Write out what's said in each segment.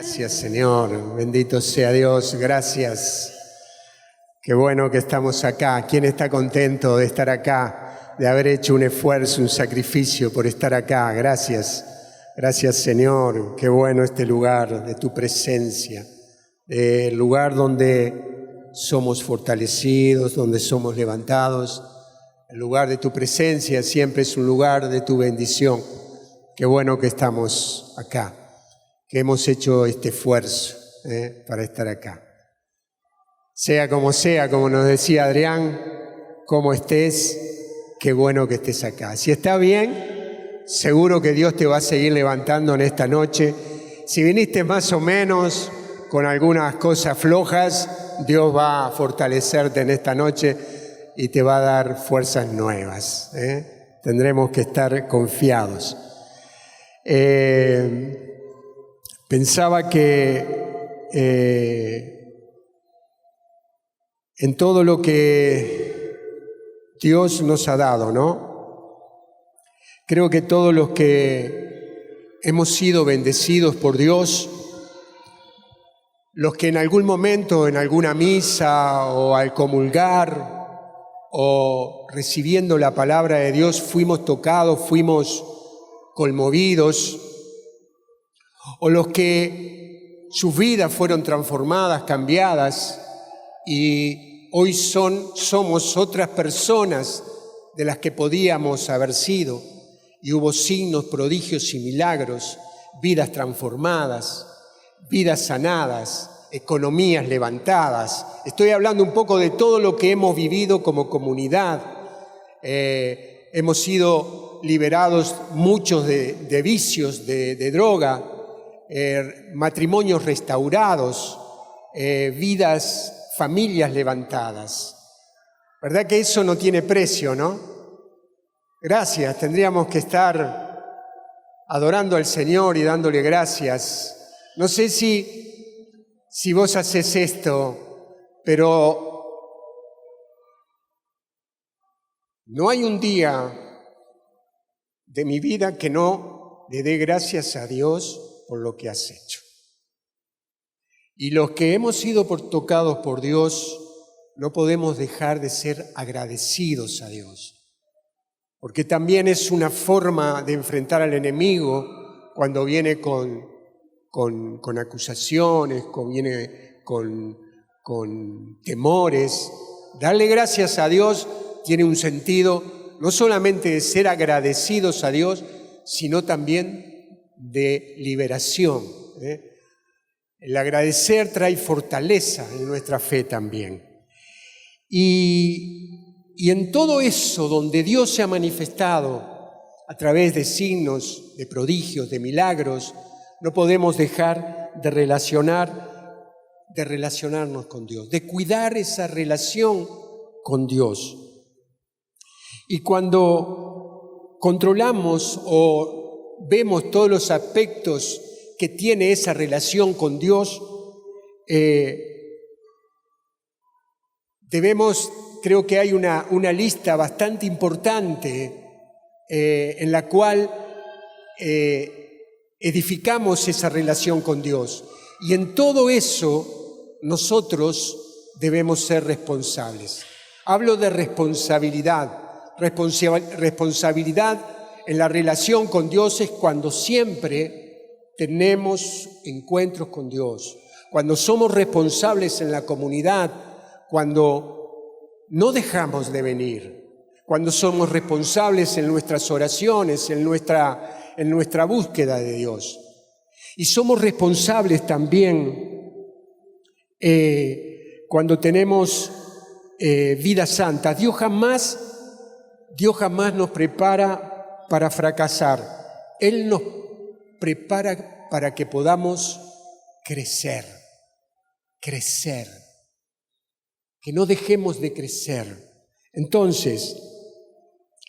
Gracias, Señor. Bendito sea Dios. Gracias. Qué bueno que estamos acá. ¿Quién está contento de estar acá, de haber hecho un esfuerzo, un sacrificio por estar acá? Gracias. Gracias, Señor. Qué bueno este lugar de tu presencia, el lugar donde somos fortalecidos, donde somos levantados. El lugar de tu presencia siempre es un lugar de tu bendición. Qué bueno que estamos acá, que hemos hecho este esfuerzo para estar acá. Sea, como nos decía Adrián, como estés, qué bueno que estés acá. Si está bien, seguro que Dios te va a seguir levantando en esta noche. Si viniste más o menos con algunas cosas flojas, Dios va a fortalecerte en esta noche y te va a dar fuerzas nuevas. Tendremos que estar confiados. Pensaba que en todo lo que Dios nos ha dado, ¿no? Creo que todos los que hemos sido bendecidos por Dios, los que en algún momento, en alguna misa o al comulgar o recibiendo la palabra de Dios, fuimos tocados, fuimos conmovidos, o los que sus vidas fueron transformadas, cambiadas, y hoy somos otras personas de las que podíamos haber sido, y hubo signos, prodigios y milagros, vidas transformadas, vidas sanadas, economías levantadas. Estoy hablando un poco de todo lo que hemos vivido como comunidad. Hemos sido liberados muchos de vicios, de droga, matrimonios restaurados, familias levantadas. ¿Verdad que eso no tiene precio, no? Gracias, tendríamos que estar adorando al Señor y dándole gracias. No sé si vos haces esto, pero no hay un día de mi vida que no le dé gracias a Dios por lo que has hecho. Y los que hemos sido tocados por Dios, no podemos dejar de ser agradecidos a Dios. Porque también es una forma de enfrentar al enemigo cuando viene con acusaciones, viene con temores. Darle gracias a Dios tiene un sentido no solamente de ser agradecidos a Dios, sino también de liberación. El agradecer trae fortaleza en nuestra fe también. Y en todo eso donde Dios se ha manifestado a través de signos, de prodigios, de milagros, no podemos dejar de relacionarnos con Dios, de cuidar esa relación con Dios. Y cuando controlamos o vemos todos los aspectos que tiene esa relación con Dios, creo que hay una lista bastante importante en la cual edificamos esa relación con Dios. Y en todo eso nosotros debemos ser responsables. Hablo de responsabilidad. Responsabilidad en la relación con Dios es cuando siempre tenemos encuentros con Dios, cuando somos responsables en la comunidad, cuando no dejamos de venir, cuando somos responsables en nuestras oraciones, en nuestra búsqueda de Dios. Y somos responsables también cuando tenemos vida santa. Dios jamás nos prepara para fracasar. Él nos prepara para que podamos crecer, que no dejemos de crecer. Entonces,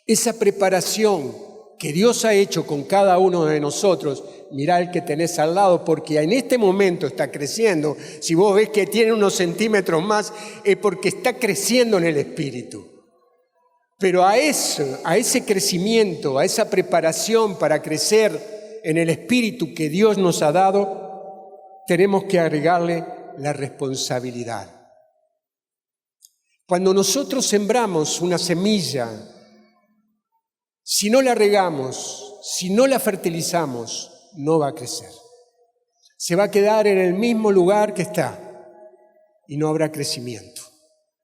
esa preparación que Dios ha hecho con cada uno de nosotros, mirá el que tenés al lado, porque en este momento está creciendo. Si vos ves que tiene unos centímetros más, es porque está creciendo en el Espíritu. Pero a ese crecimiento, a esa preparación para crecer en el Espíritu que Dios nos ha dado, tenemos que agregarle la responsabilidad. Cuando nosotros sembramos una semilla, si no la regamos, si no la fertilizamos, no va a crecer. Se va a quedar en el mismo lugar que está y no habrá crecimiento.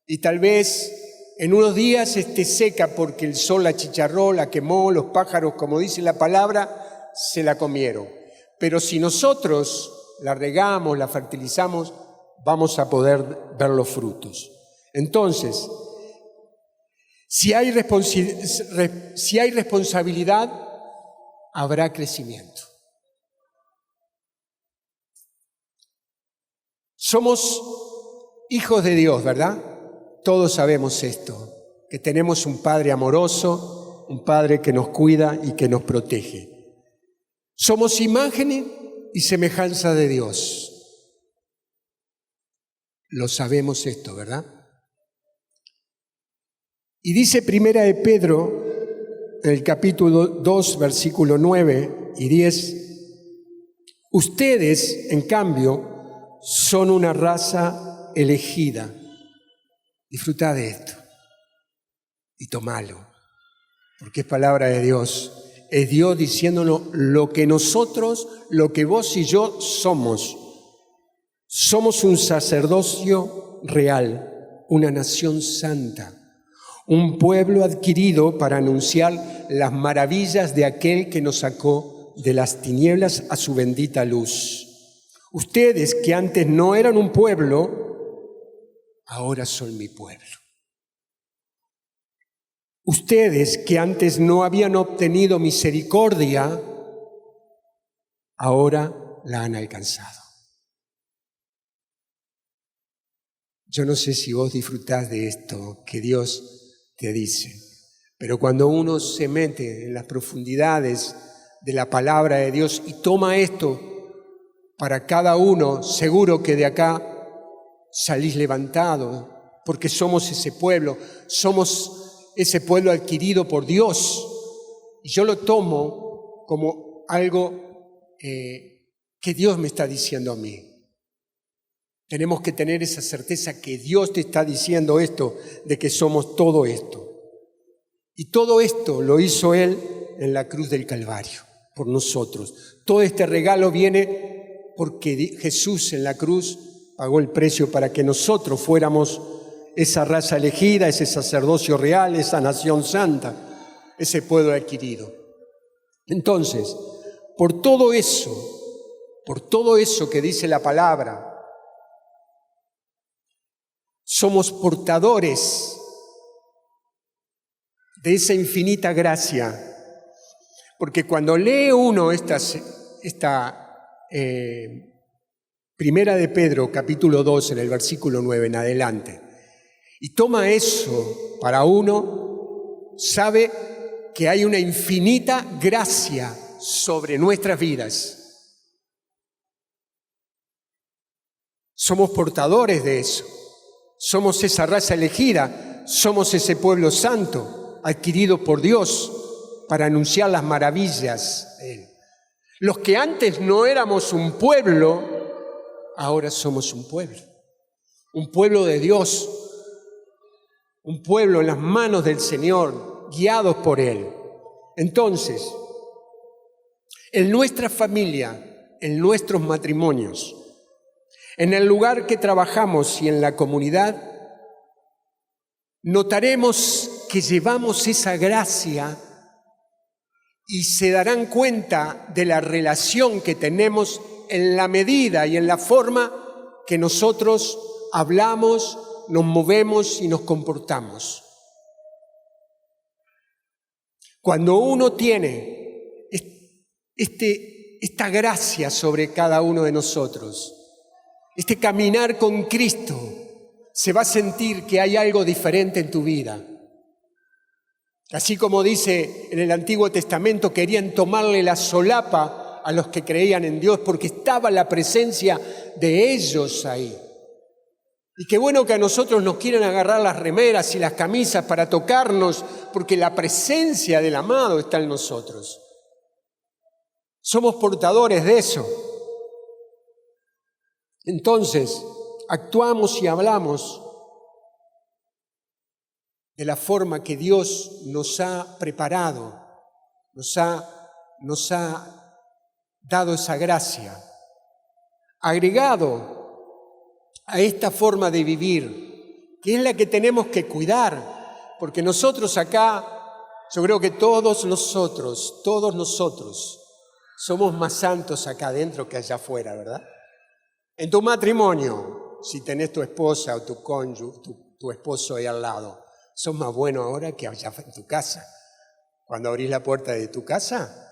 Y tal vez en unos días esté seca porque el sol la achicharró, la quemó, los pájaros, como dice la palabra, se la comieron. Pero si nosotros la regamos, la fertilizamos, vamos a poder ver los frutos. Entonces, si hay responsabilidad, habrá crecimiento. Somos hijos de Dios, ¿verdad? Todos sabemos esto, que tenemos un Padre amoroso, un Padre que nos cuida y que nos protege. Somos imagen y semejanza de Dios. Lo sabemos esto, ¿verdad? Y dice Primera de Pedro, en el capítulo 2, versículo 9 y 10, ustedes, en cambio, son una raza elegida. Disfrutad de esto y tomalo, porque es palabra de Dios. Es Dios diciéndonos lo que nosotros, lo que vos y yo somos. Somos un sacerdocio real, una nación santa, un pueblo adquirido para anunciar las maravillas de aquel que nos sacó de las tinieblas a su bendita luz. Ustedes que antes no eran un pueblo, ahora son mi pueblo. Ustedes que antes no habían obtenido misericordia, ahora la han alcanzado. Yo no sé si vos disfrutás de esto que Dios te dice, pero cuando uno se mete en las profundidades de la palabra de Dios y toma esto para cada uno, seguro que de acá salís levantado, porque somos ese pueblo adquirido por Dios. Y yo lo tomo como algo que Dios me está diciendo a mí. Tenemos que tener esa certeza que Dios te está diciendo esto, de que somos todo esto. Y todo esto lo hizo Él en la cruz del Calvario, por nosotros. Todo este regalo viene porque Jesús en la cruz pagó el precio para que nosotros fuéramos esa raza elegida, ese sacerdocio real, esa nación santa, ese pueblo adquirido. Entonces, por todo eso que dice la palabra, somos portadores de esa infinita gracia. Porque cuando lee uno Primera de Pedro, capítulo 2, en el versículo 9 en adelante, y toma eso para uno, sabe que hay una infinita gracia sobre nuestras vidas. Somos portadores de eso. Somos esa raza elegida, somos ese pueblo santo, adquirido por Dios para anunciar las maravillas de Él. Los que antes no éramos un pueblo, ahora somos un pueblo de Dios, un pueblo en las manos del Señor, guiados por Él. Entonces, en nuestra familia, en nuestros matrimonios, en el lugar que trabajamos y en la comunidad, notaremos que llevamos esa gracia y se darán cuenta de la relación que tenemos en la medida y en la forma que nosotros hablamos, nos movemos y nos comportamos. Cuando uno tiene esta gracia sobre cada uno de nosotros, este caminar con Cristo, se va a sentir que hay algo diferente en tu vida. Así como dice en el Antiguo Testamento, querían tomarle la solapa a los que creían en Dios porque estaba la presencia de ellos ahí. Y qué bueno que a nosotros nos quieren agarrar las remeras y las camisas para tocarnos, porque la presencia del amado está en nosotros. Somos portadores de eso. Entonces, actuamos y hablamos de la forma que Dios nos ha preparado, nos ha dado esa gracia, agregado a esta forma de vivir, que es la que tenemos que cuidar, porque nosotros acá, yo creo que todos nosotros, somos más santos acá adentro que allá afuera, ¿verdad? En tu matrimonio, si tenés tu esposa o tu cónyuge, tu esposo ahí al lado, sos más bueno ahora que allá en tu casa. Cuando abrís la puerta de tu casa,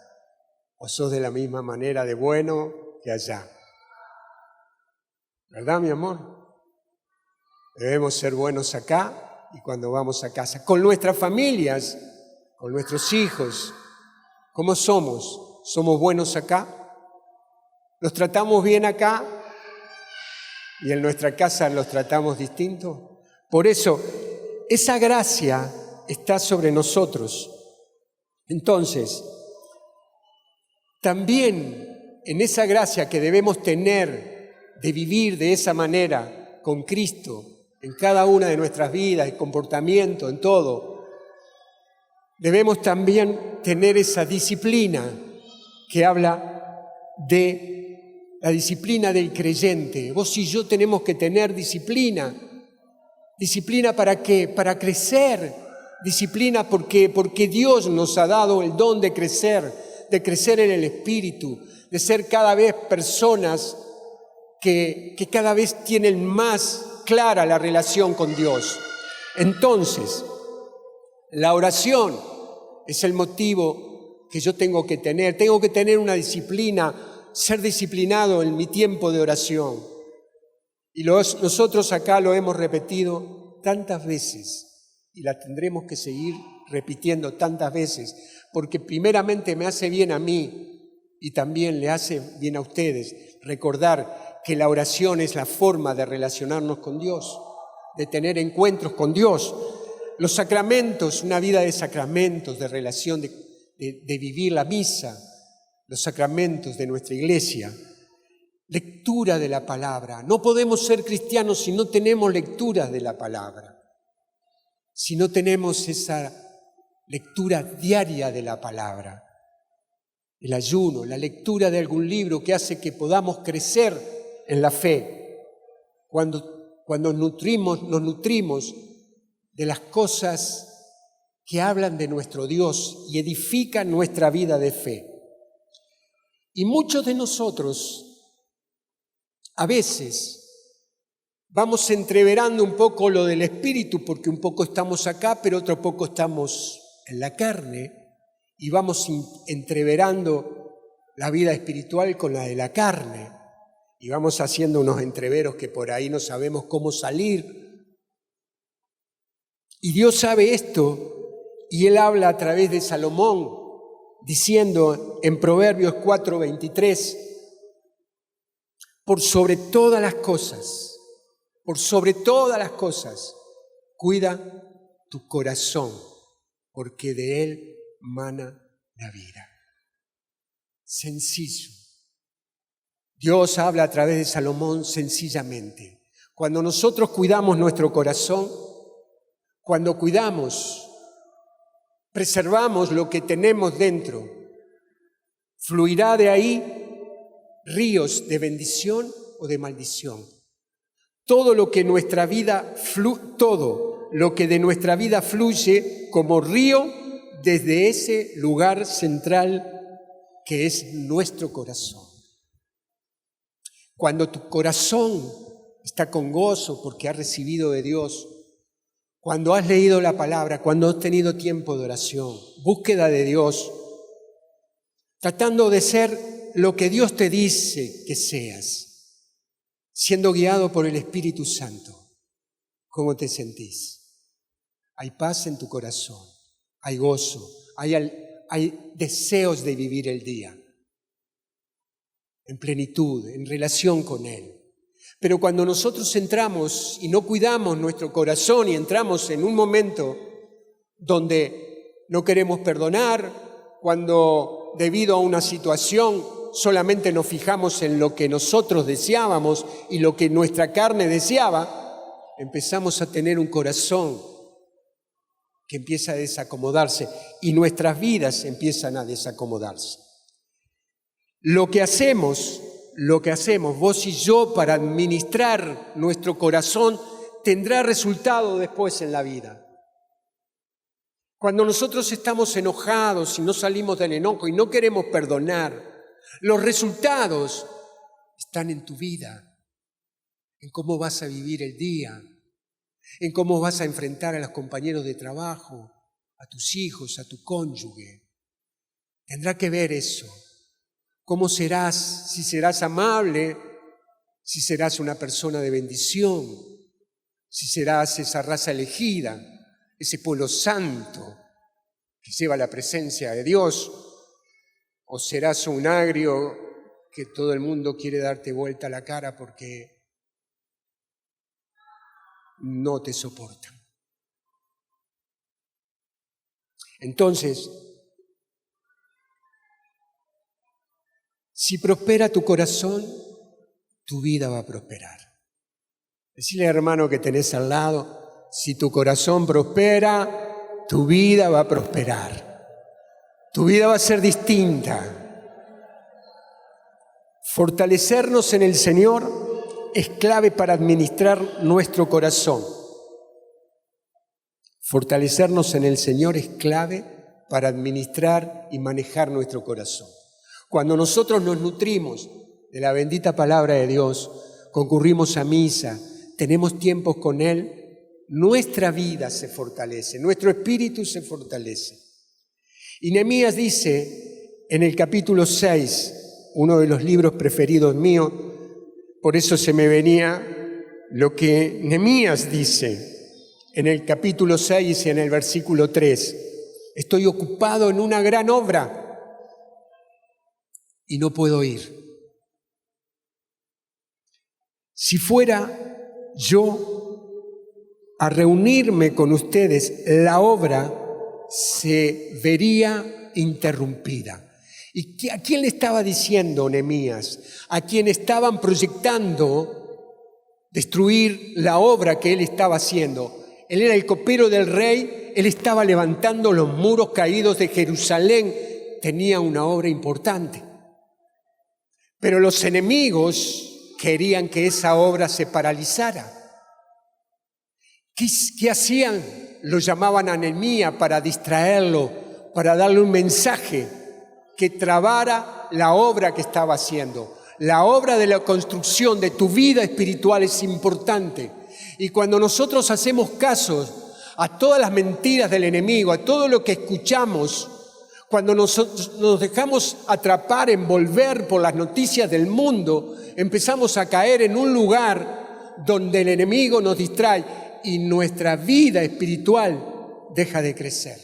o sos de la misma manera de bueno que allá. ¿Verdad, mi amor? Debemos ser buenos acá y cuando vamos a casa. Con nuestras familias, con nuestros hijos, ¿cómo somos? ¿Somos buenos acá? ¿Los tratamos bien acá? ¿Y en nuestra casa los tratamos distinto? Por eso, esa gracia está sobre nosotros. Entonces, también en esa gracia que debemos tener de vivir de esa manera con Cristo en cada una de nuestras vidas, el comportamiento, en todo, debemos también tener esa disciplina que habla de la disciplina del creyente. Vos y yo tenemos que tener disciplina. ¿Disciplina para qué? Para crecer. Disciplina porque Dios nos ha dado el don de crecer en el Espíritu, de ser cada vez personas que cada vez tienen más clara la relación con Dios. Entonces, la oración es el motivo que yo tengo que tener una disciplina, ser disciplinado en mi tiempo de oración. Y nosotros acá lo hemos repetido tantas veces y la tendremos que seguir repitiendo tantas veces, porque primeramente me hace bien a mí y también le hace bien a ustedes recordar que la oración es la forma de relacionarnos con Dios, de tener encuentros con Dios. Los sacramentos, una vida de sacramentos, de relación, de vivir la misa, los sacramentos de nuestra iglesia, lectura de la palabra. No podemos ser cristianos si no tenemos lectura de la palabra, si no tenemos esa lectura diaria de la palabra, el ayuno, la lectura de algún libro que hace que podamos crecer en la fe. Cuando nos nutrimos de las cosas que hablan de nuestro Dios y edifican nuestra vida de fe. Y muchos de nosotros, a veces, vamos entreverando un poco lo del Espíritu, porque un poco estamos acá, pero otro poco estamos en la carne, y vamos entreverando la vida espiritual con la de la carne, y vamos haciendo unos entreveros que por ahí no sabemos cómo salir. Y Dios sabe esto, y Él habla a través de Salomón, diciendo en Proverbios 4:23, por sobre todas las cosas, cuida tu corazón, porque de él mana la vida. Sencillo. Dios habla a través de Salomón sencillamente. Cuando nosotros cuidamos nuestro corazón, cuando preservamos lo que tenemos dentro, fluirá de ahí ríos de bendición o de maldición. Todo lo que de nuestra vida fluye como río desde ese lugar central que es nuestro corazón. Cuando tu corazón está con gozo porque has recibido de Dios, cuando has leído la palabra, cuando has tenido tiempo de oración, búsqueda de Dios, tratando de ser lo que Dios te dice que seas, siendo guiado por el Espíritu Santo, ¿cómo te sentís? Hay paz en tu corazón, hay gozo, hay deseos de vivir el día en plenitud, en relación con Él. Pero cuando nosotros entramos y no cuidamos nuestro corazón y entramos en un momento donde no queremos perdonar, cuando debido a una situación solamente nos fijamos en lo que nosotros deseábamos y lo que nuestra carne deseaba, empezamos a tener un corazón que empieza a desacomodarse y nuestras vidas empiezan a desacomodarse. Lo que hacemos vos y yo para administrar nuestro corazón tendrá resultado después en la vida. Cuando nosotros estamos enojados y no salimos del enojo y no queremos perdonar, los resultados están en tu vida, en cómo vas a vivir el día, en cómo vas a enfrentar a los compañeros de trabajo, a tus hijos, a tu cónyuge. Tendrá que ver eso. ¿Cómo serás? Si serás amable, si serás una persona de bendición, si serás esa raza elegida, ese pueblo santo que lleva la presencia de Dios, o serás un agrio que todo el mundo quiere darte vuelta la cara porque no te soportan. Entonces, si prospera tu corazón, tu vida va a prosperar. Decile, hermano, que tenés al lado, si tu corazón prospera, tu vida va a prosperar. Tu vida va a ser distinta. Fortalecernos en el Señor es clave para administrar nuestro corazón. Fortalecernos en el Señor es clave para administrar y manejar nuestro corazón. Cuando nosotros nos nutrimos de la bendita palabra de Dios, concurrimos a misa, tenemos tiempos con Él, nuestra vida se fortalece, nuestro espíritu se fortalece. Y Nehemías dice en el capítulo 6, uno de los libros preferidos míos, por eso se me venía lo que Nehemías dice en el capítulo 6 y en el versículo 3. Estoy ocupado en una gran obra y no puedo ir. Si fuera yo a reunirme con ustedes, la obra se vería interrumpida. ¿Y a quién le estaba diciendo Nehemías? A quien estaban proyectando destruir la obra que él estaba haciendo. Él era el copero del rey, él estaba levantando los muros caídos de Jerusalén, tenía una obra importante. Pero los enemigos querían que esa obra se paralizara. ¿Qué hacían? Lo llamaban a Nehemías para distraerlo, para darle un mensaje que trabara la obra que estaba haciendo. La obra de la construcción de tu vida espiritual es importante. Y cuando nosotros hacemos caso a todas las mentiras del enemigo, a todo lo que escuchamos, cuando nos dejamos atrapar, envolver por las noticias del mundo, empezamos a caer en un lugar donde el enemigo nos distrae y nuestra vida espiritual deja de crecer.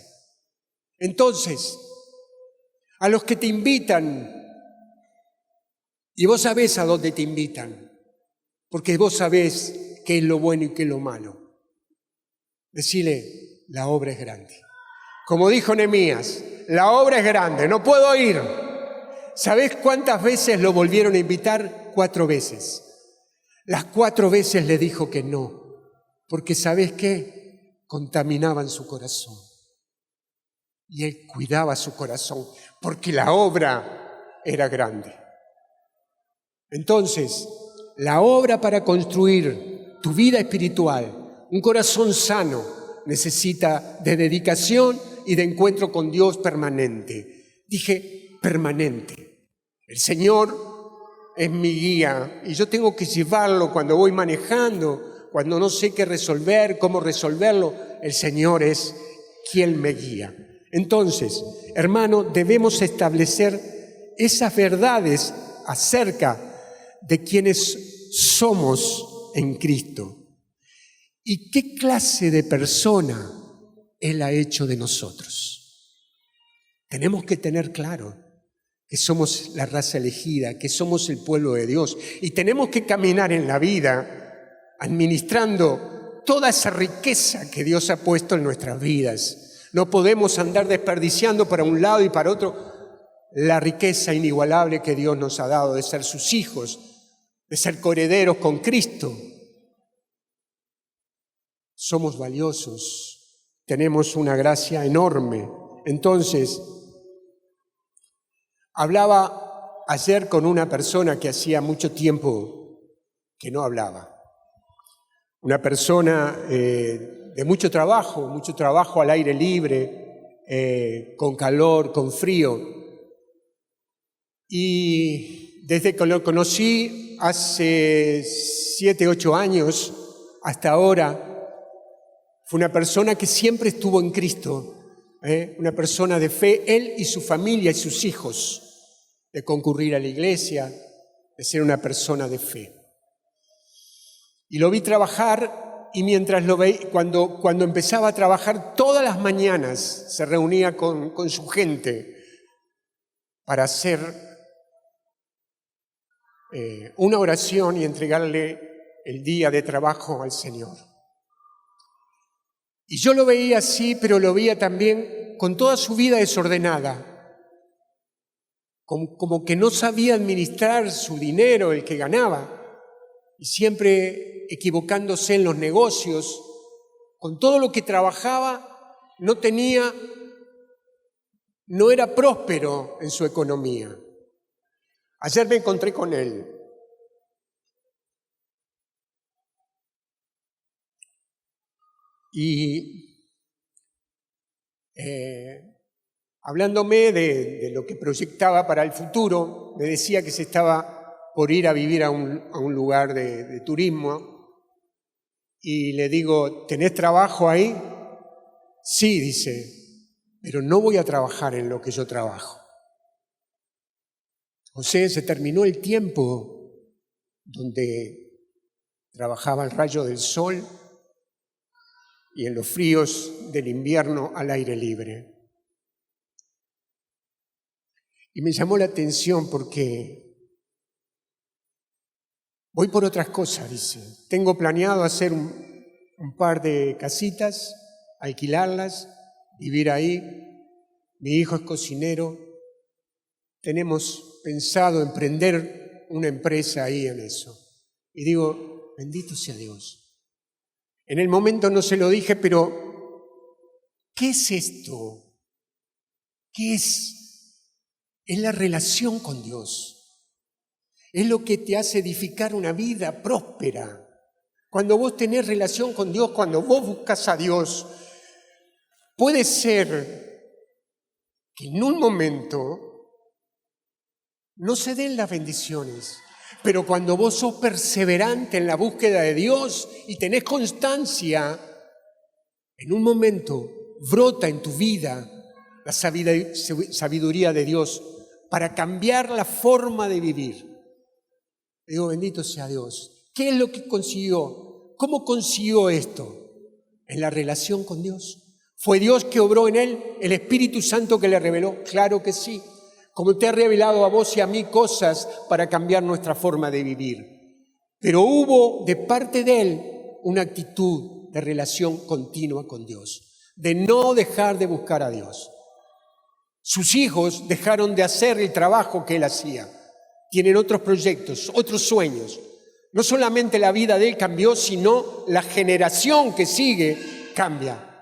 Entonces, a los que te invitan, y vos sabés a dónde te invitan, porque vos sabés qué es lo bueno y qué es lo malo, decile, la obra es grande. Como dijo Nehemías, la obra es grande, no puedo ir. ¿Sabés cuántas veces lo volvieron a invitar? 4 veces. Las 4 veces le dijo que no, porque ¿sabés qué? Contaminaban su corazón. Y él cuidaba su corazón, porque la obra era grande. Entonces, la obra para construir tu vida espiritual, un corazón sano, necesita de dedicación y de encuentro con Dios permanente. Dije permanente. El Señor es mi guía y yo tengo que llevarlo cuando voy manejando, cuando no sé qué resolver, cómo resolverlo. El Señor es quien me guía. Entonces, hermano, debemos establecer esas verdades acerca de quienes somos en Cristo y qué clase de persona Él ha hecho de nosotros. Tenemos que tener claro que somos la raza elegida, que somos el pueblo de Dios y tenemos que caminar en la vida administrando toda esa riqueza que Dios ha puesto en nuestras vidas. No podemos andar desperdiciando para un lado y para otro la riqueza inigualable que Dios nos ha dado de ser sus hijos, de ser coherederos con Cristo. Somos valiosos, tenemos una gracia enorme. Entonces, hablaba ayer con una persona que hacía mucho tiempo que no hablaba. Una persona de mucho trabajo al aire libre, con calor, con frío. Y desde que lo conocí hace 7, 8 años hasta ahora, fue una persona que siempre estuvo en Cristo, una persona de fe, él y su familia y sus hijos, de concurrir a la iglesia, de ser una persona de fe. Y lo vi trabajar y mientras lo veía, cuando empezaba a trabajar, todas las mañanas se reunía con su gente para hacer una oración y entregarle el día de trabajo al Señor. Y yo lo veía así, pero lo veía también con toda su vida desordenada, como que no sabía administrar su dinero, el que ganaba, y siempre equivocándose en los negocios. Con todo lo que trabajaba, no era próspero en su economía. Ayer me encontré con él. Y hablándome de lo que proyectaba para el futuro, me decía que se estaba por ir a vivir a un lugar de turismo. Y le digo, ¿tenés trabajo ahí? Sí, dice, pero no voy a trabajar en lo que yo trabajo. José, se terminó el tiempo donde trabajaba al rayo del sol y en los fríos del invierno al aire libre. Y me llamó la atención porque voy por otras cosas, dice. Tengo planeado hacer un par de casitas, alquilarlas, vivir ahí. Mi hijo es cocinero. Tenemos pensado emprender una empresa ahí en eso. Y digo, bendito sea Dios. En el momento no se lo dije, pero ¿qué es esto? ¿Qué es? Es la relación con Dios. Es lo que te hace edificar una vida próspera. Cuando vos tenés relación con Dios, cuando vos buscas a Dios, puede ser que en un momento no se den las bendiciones. Pero cuando vos sos perseverante en la búsqueda de Dios y tenés constancia, en un momento brota en tu vida la sabiduría de Dios para cambiar la forma de vivir. Digo, bendito sea Dios. ¿Qué es lo que consiguió? ¿Cómo consiguió esto? En la relación con Dios. ¿Fue Dios que obró en él? ¿El Espíritu Santo que le reveló? Claro que sí. Como te ha revelado a vos y a mí cosas para cambiar nuestra forma de vivir. Pero hubo de parte de él una actitud de relación continua con Dios, de no dejar de buscar a Dios. Sus hijos dejaron de hacer el trabajo que él hacía. Tienen otros proyectos, otros sueños. No solamente la vida de él cambió, sino la generación que sigue cambia.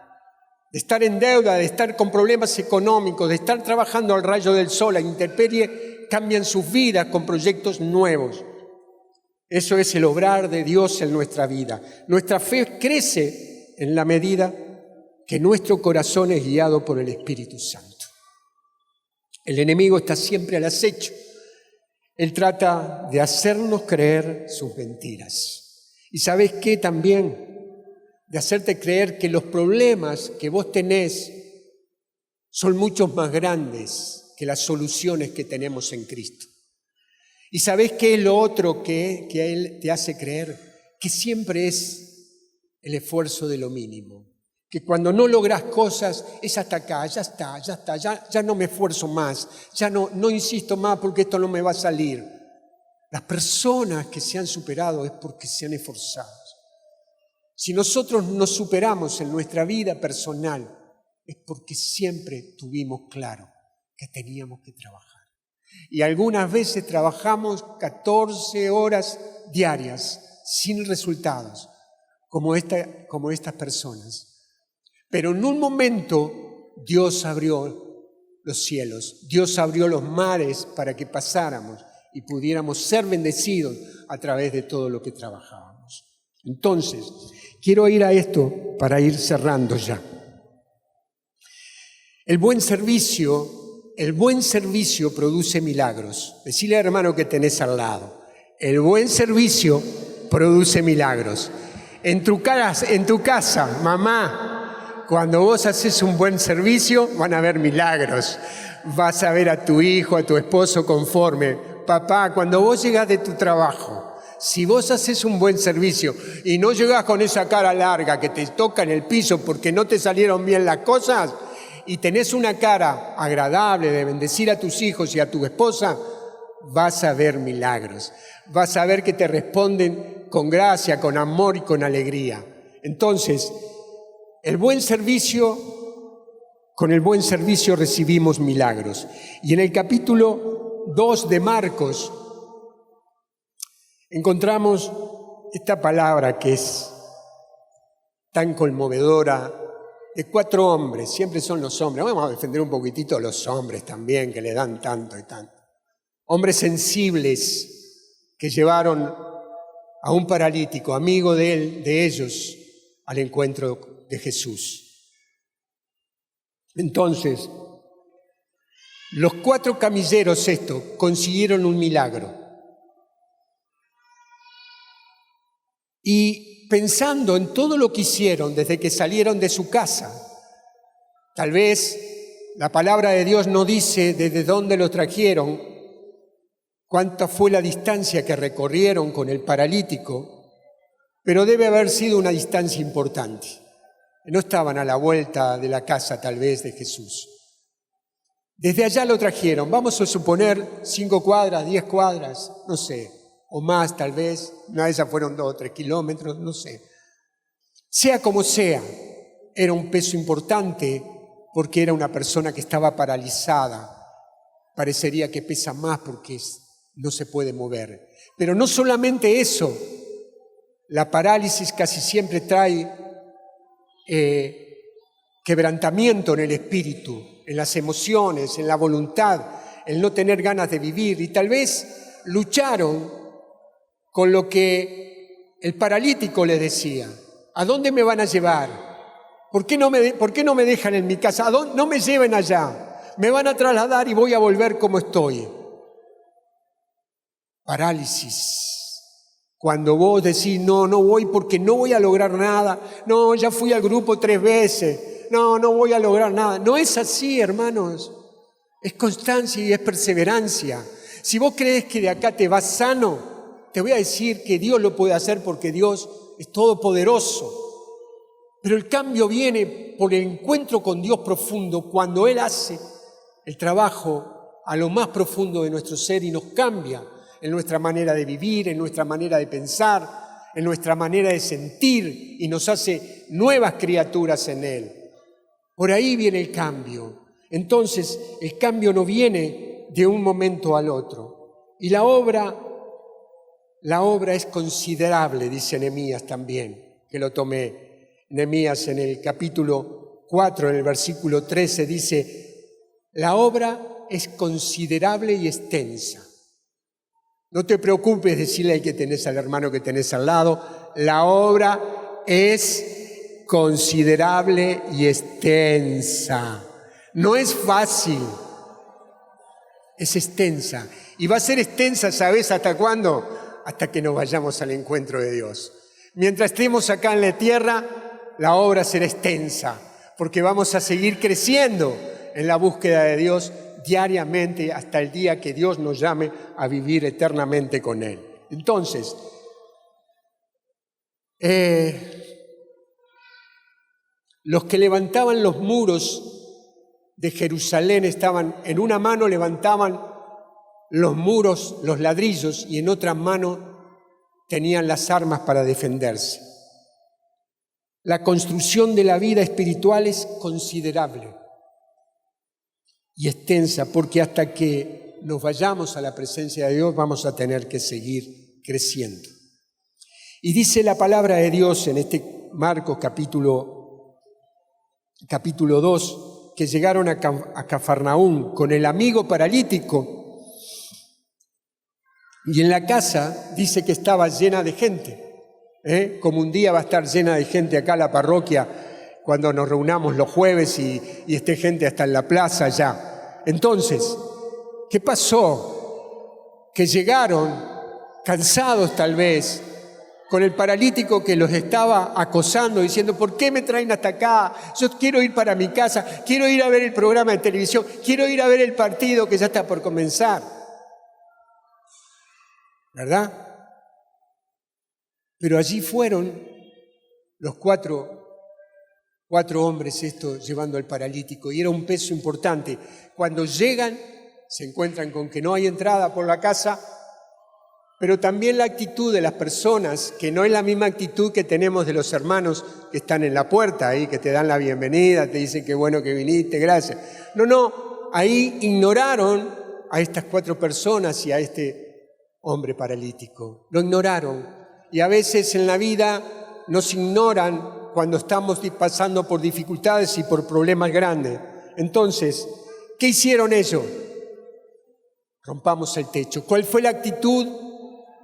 De estar en deuda, de estar con problemas económicos, de estar trabajando al rayo del sol, a intemperie, cambian sus vidas con proyectos nuevos. Eso es el obrar de Dios en nuestra vida. Nuestra fe crece en la medida que nuestro corazón es guiado por el Espíritu Santo. El enemigo está siempre al acecho. Él trata de hacernos creer sus mentiras. ¿Y sabes qué también? De hacerte creer que los problemas que vos tenés son muchos más grandes que las soluciones que tenemos en Cristo. ¿Y sabés qué es lo otro que Él te hace creer? Que siempre es el esfuerzo de lo mínimo. Que cuando no lográs cosas es hasta acá, ya está, ya no me esfuerzo más, ya no insisto más porque esto no me va a salir. Las personas que se han superado es porque se han esforzado. Si nosotros nos superamos en nuestra vida personal, es porque siempre tuvimos claro que teníamos que trabajar. Y algunas veces trabajamos 14 horas diarias sin resultados, como estas personas. Pero en un momento Dios abrió los cielos, Dios abrió los mares para que pasáramos y pudiéramos ser bendecidos a través de todo lo que trabajábamos. Entonces, quiero ir a esto para ir cerrando ya. El buen servicio produce milagros. Decile al hermano que tenés al lado. El buen servicio produce milagros. En tu casa, mamá, cuando vos haces un buen servicio, van a haber milagros. Vas a ver a tu hijo, a tu esposo conforme. Papá, cuando vos llegás de tu trabajo, si vos haces un buen servicio y no llegás con esa cara larga que te toca en el piso porque no te salieron bien las cosas, y tenés una cara agradable de bendecir a tus hijos y a tu esposa, vas a ver milagros. Vas a ver que te responden con gracia, con amor y con alegría. Entonces, con el buen servicio recibimos milagros. Y en el capítulo 2 de Marcos encontramos esta palabra que es tan conmovedora, de 4 hombres, siempre son los hombres. Vamos a defender un poquitito a los hombres también, que le dan tanto y tanto. Hombres sensibles que llevaron a un paralítico, amigo de ellos, al encuentro de Jesús. Entonces, los 4 camilleros consiguieron un milagro. Y pensando en todo lo que hicieron desde que salieron de su casa, tal vez la palabra de Dios no dice desde dónde lo trajeron, cuánta fue la distancia que recorrieron con el paralítico, pero debe haber sido una distancia importante. No estaban a la vuelta de la casa tal vez de Jesús. Desde allá lo trajeron, vamos a suponer 5 cuadras, 10 cuadras, no sé, o más tal vez, una de esas fueron 2 o 3 kilómetros, no sé. Sea como sea, era un peso importante porque era una persona que estaba paralizada. Parecería que pesa más porque no se puede mover. Pero no solamente eso, la parálisis casi siempre trae quebrantamiento en el espíritu, en las emociones, en la voluntad, el no tener ganas de vivir. Y tal vez lucharon con lo que el paralítico le decía. ¿A dónde me van a llevar? ¿Por qué no me dejan en mi casa? No me lleven allá. Me van a trasladar y voy a volver como estoy. Parálisis. Cuando vos decís, no voy porque no voy a lograr nada. No, ya fui al grupo 3 veces. No voy a lograr nada. No es así, hermanos. Es constancia y es perseverancia. Si vos crees que de acá te vas sano, te voy a decir que Dios lo puede hacer porque Dios es todopoderoso. Pero el cambio viene por el encuentro con Dios profundo, cuando Él hace el trabajo a lo más profundo de nuestro ser y nos cambia en nuestra manera de vivir, en nuestra manera de pensar, en nuestra manera de sentir y nos hace nuevas criaturas en Él. Por ahí viene el cambio. Entonces, el cambio no viene de un momento al otro. Y la obra es considerable, dice Nehemías también, que lo tomé. Nehemías en el capítulo 4, en el versículo 13, dice, la obra es considerable y extensa. No te preocupes, decirle al hermano que tenés al lado, la obra es considerable y extensa. No es fácil, es extensa. Y va a ser extensa, ¿sabes hasta cuándo? Hasta que nos vayamos al encuentro de Dios. Mientras estemos acá en la tierra, la obra será extensa, porque vamos a seguir creciendo en la búsqueda de Dios diariamente hasta el día que Dios nos llame a vivir eternamente con Él. Entonces, los que levantaban los muros de Jerusalén estaban, en una mano levantaban los muros, los ladrillos, y en otra mano tenían las armas para defenderse. La construcción de la vida espiritual es considerable y extensa, porque hasta que nos vayamos a la presencia de Dios, vamos a tener que seguir creciendo. Y dice la palabra de Dios en este Marcos capítulo 2, que llegaron a Cafarnaúm con el amigo paralítico, y en la casa dice que estaba llena de gente, como un día va a estar llena de gente acá la parroquia cuando nos reunamos los jueves y esté gente hasta en la plaza ya. Entonces, ¿qué pasó? Que llegaron cansados tal vez, con el paralítico que los estaba acosando, diciendo, ¿por qué me traen hasta acá? Yo quiero ir para mi casa, quiero ir a ver el programa de televisión, quiero ir a ver el partido que ya está por comenzar. ¿Verdad? Pero allí fueron los cuatro hombres estos llevando al paralítico, y era un peso importante. Cuando llegan, se encuentran con que no hay entrada por la casa, pero también la actitud de las personas, que no es la misma actitud que tenemos de los hermanos que están en la puerta ahí, que te dan la bienvenida, te dicen qué bueno que viniste, gracias. No, ahí ignoraron a estas 4 personas y a este hombre paralítico. Lo ignoraron. Y a veces en la vida nos ignoran cuando estamos pasando por dificultades y por problemas grandes. Entonces, ¿qué hicieron ellos? Rompamos el techo. ¿Cuál fue la actitud?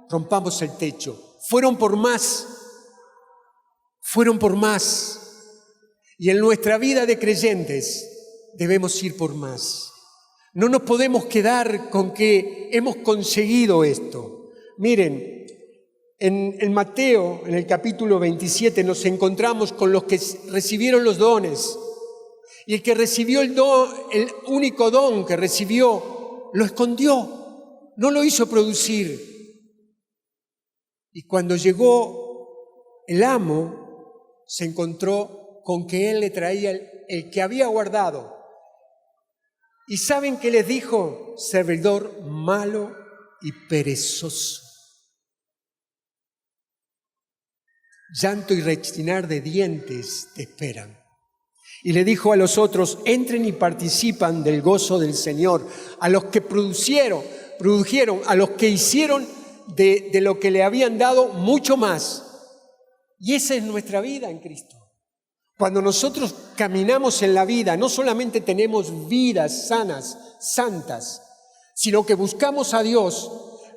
Rompamos el techo. Fueron por más. Y en nuestra vida de creyentes debemos ir por más. No nos podemos quedar con que hemos conseguido esto. Miren, en Mateo, en el capítulo 27, nos encontramos con los que recibieron los dones. Y el que recibió el único don que recibió, lo escondió, no lo hizo producir. Y cuando llegó el amo, se encontró con que él le traía el que había guardado. ¿Y saben qué les dijo? Servidor malo y perezoso. Llanto y rechinar de dientes te esperan. Y le dijo a los otros, entren y participan del gozo del Señor. A los que produjeron, a los que hicieron de lo que le habían dado mucho más. Y esa es nuestra vida en Cristo. Cuando nosotros caminamos en la vida, no solamente tenemos vidas sanas, santas, sino que buscamos a Dios,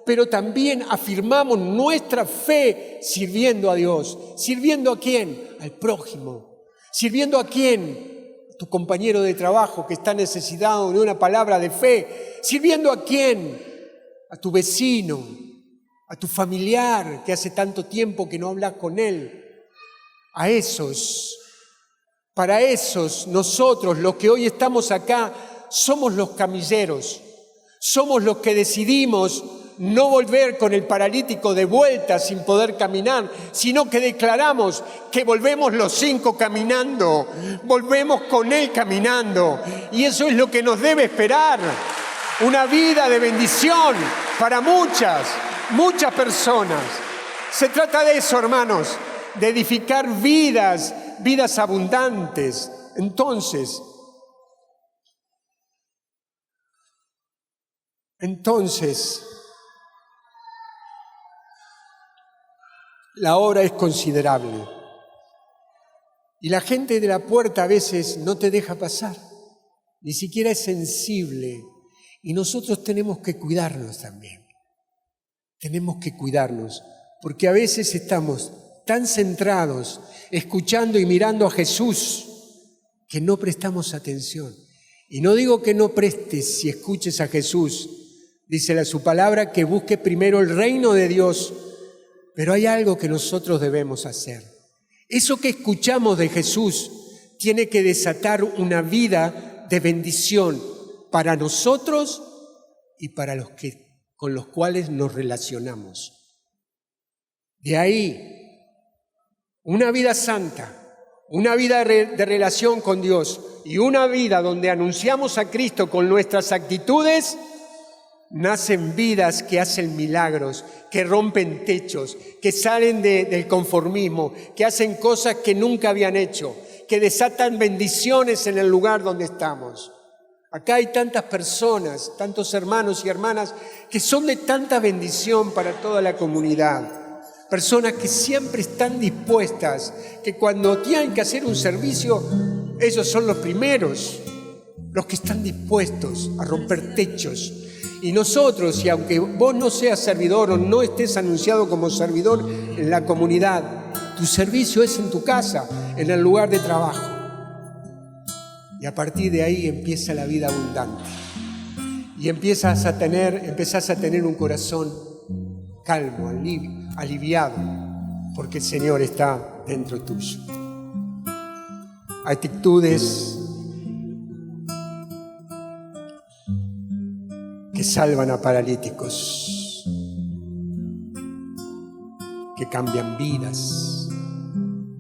pero también afirmamos nuestra fe sirviendo a Dios. ¿Sirviendo a quién? Al prójimo. ¿Sirviendo a quién? A tu compañero de trabajo que está necesitado de una palabra de fe. ¿Sirviendo a quién? A tu vecino, a tu familiar que hace tanto tiempo que no hablas con él. A esos, para esos, nosotros, los que hoy estamos acá, somos los camilleros. Somos los que decidimos no volver con el paralítico de vuelta sin poder caminar, sino que declaramos que volvemos los 5 caminando, volvemos con él caminando. Y eso es lo que nos debe esperar. Una vida de bendición para muchas personas. Se trata de eso, hermanos, de edificar vidas abundantes. Entonces, la obra es considerable. Y la gente de la puerta a veces no te deja pasar, ni siquiera es sensible. Y nosotros tenemos que cuidarnos también. Tenemos que cuidarnos, porque a veces estamos tan centrados, escuchando y mirando a Jesús, que no prestamos atención. Y no digo que no prestes si escuches a Jesús. Dice su palabra que busque primero el reino de Dios, pero hay algo que nosotros debemos hacer. Eso que escuchamos de Jesús tiene que desatar una vida de bendición para nosotros y para los que con los cuales nos relacionamos. De ahí, una vida santa, una vida de relación con Dios y una vida donde anunciamos a Cristo con nuestras actitudes, nacen vidas que hacen milagros, que rompen techos, que salen del conformismo, que hacen cosas que nunca habían hecho, que desatan bendiciones en el lugar donde estamos. Acá hay tantas personas, tantos hermanos y hermanas que son de tanta bendición para toda la comunidad. Personas que siempre están dispuestas, que cuando tienen que hacer un servicio, ellos son los primeros, los que están dispuestos a romper techos. Y nosotros, y aunque vos no seas servidor o no estés anunciado como servidor en la comunidad, tu servicio es en tu casa, en el lugar de trabajo. Y a partir de ahí empieza la vida abundante. Y empezás a tener un corazón calmo, aliviado, porque el Señor está dentro tuyo. Actitudes que salvan a paralíticos, que cambian vidas,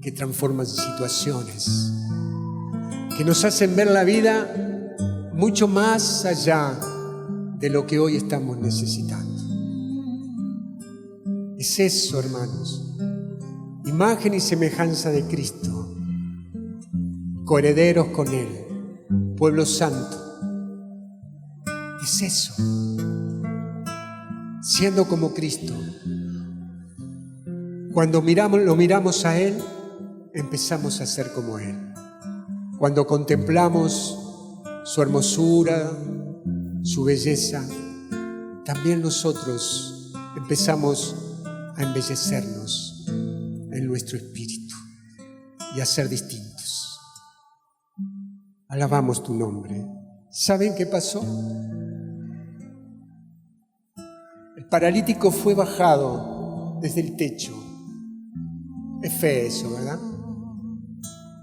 que transforman situaciones, que nos hacen ver la vida mucho más allá de lo que hoy estamos necesitando. Es eso, hermanos, imagen y semejanza de Cristo, coherederos con Él, pueblo santo. Es eso, siendo como Cristo. Cuando lo miramos a Él, empezamos a ser como Él. Cuando contemplamos su hermosura, su belleza, también nosotros empezamos a embellecernos en nuestro espíritu y a ser distintos. Alabamos tu nombre. ¿Saben qué pasó? El paralítico fue bajado desde el techo. Es fe eso, ¿verdad?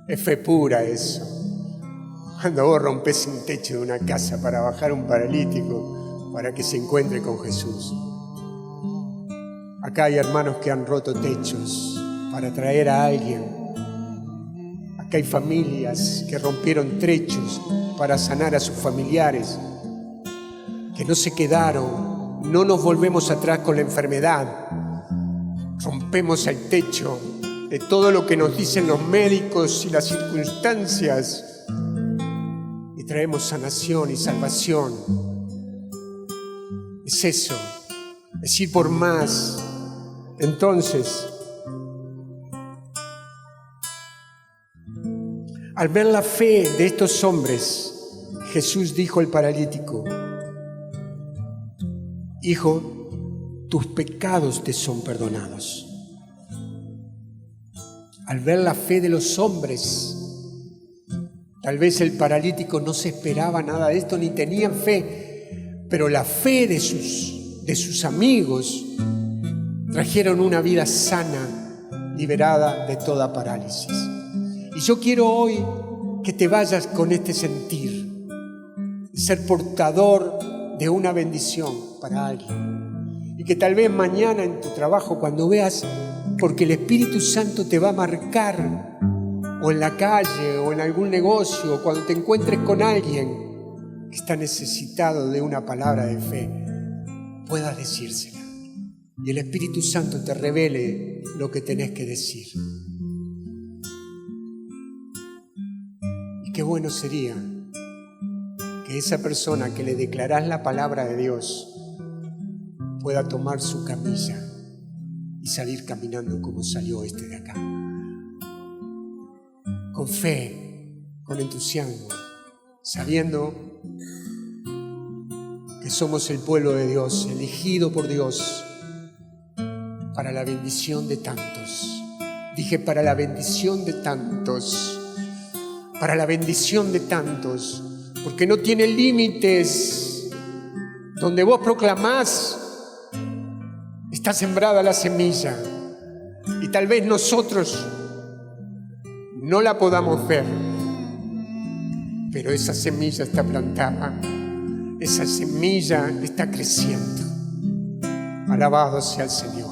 Es fe pura eso. Cuando vos rompés un techo de una casa para bajar un paralítico para que se encuentre con Jesús. Acá hay hermanos que han roto techos para traer a alguien. Acá hay familias que rompieron techos para sanar a sus familiares, que no se quedaron. No nos volvemos atrás con la enfermedad. Rompemos el techo de todo lo que nos dicen los médicos y las circunstancias y traemos sanación y salvación. Es eso, es ir por más. Entonces, al ver la fe de estos hombres, Jesús dijo al paralítico: hijo, tus pecados te son perdonados. Al ver la fe de los hombres, tal vez el paralítico no se esperaba nada de esto, ni tenían fe, pero la fe de sus amigos trajeron una vida sana, liberada de toda parálisis. Y yo quiero hoy que te vayas con este sentir, ser portador de una bendición para alguien. Y que tal vez mañana en tu trabajo, cuando veas, porque el Espíritu Santo te va a marcar, o en la calle, o en algún negocio, o cuando te encuentres con alguien que está necesitado de una palabra de fe, puedas decírsela. Y el Espíritu Santo te revele lo que tenés que decir. Y qué bueno sería que esa persona que le declarás la palabra de Dios pueda tomar su camilla y salir caminando como salió este de acá. Con fe, con entusiasmo, sabiendo que somos el pueblo de Dios, elegido por Dios para la bendición de tantos. Dije, para la bendición de tantos, para la bendición de tantos, porque no tiene límites. Donde vos proclamás, está sembrada la semilla, y tal vez nosotros no la podamos ver, pero esa semilla está plantada, esa semilla está creciendo. Alabado sea el Señor.